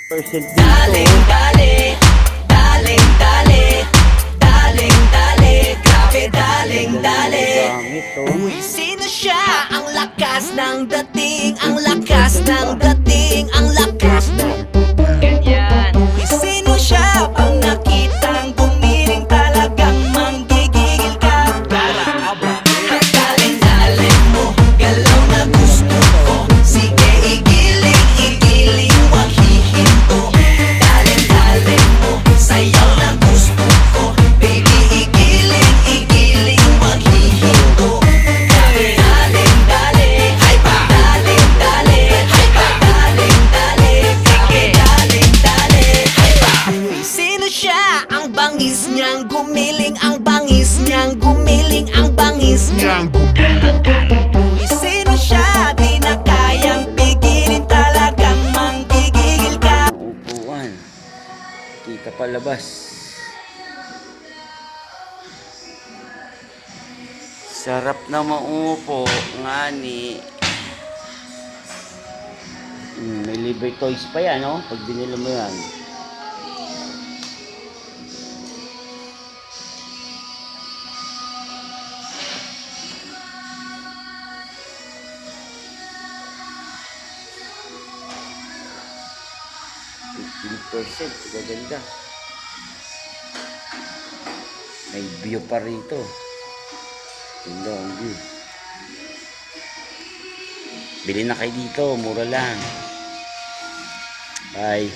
15% dito. Daling dali, daling dali, daling dali, grabe daling dali. Gamit to. Uy, sino siya? Ang lakas ng dating, ang lakas ng dating, ang lakas ng ganyan. Uy, sino siya? Pag nakitang gumiling talagang manggigigil ka. Daling-daling mo, galaw na gusto ko. Sige, igiling, igiling, wag hihinto. Daling-daling mo, sayaw na gusto ko. Baby, igiling, igiling, wag hihinto. Daling-dali, ay pa. Daling-dali, ay pa. Daling-dali, sige. Daling-dali, ay pa. Uy, sino siya? Ang bangis niyang gumiling, ang bangis niyang gumiling, ang bangis niyang Uy, sino siya? Di na kayang pigilin, talagang manggigigil ka. Upuan. Kita palabas. Sarap na maupo. Ngani. May libre toys pa yan, no? Pag binila mo yan. %, gaganda. May view pa rito. Ganda ang view. Bili na kayo dito, mura lang. Bye.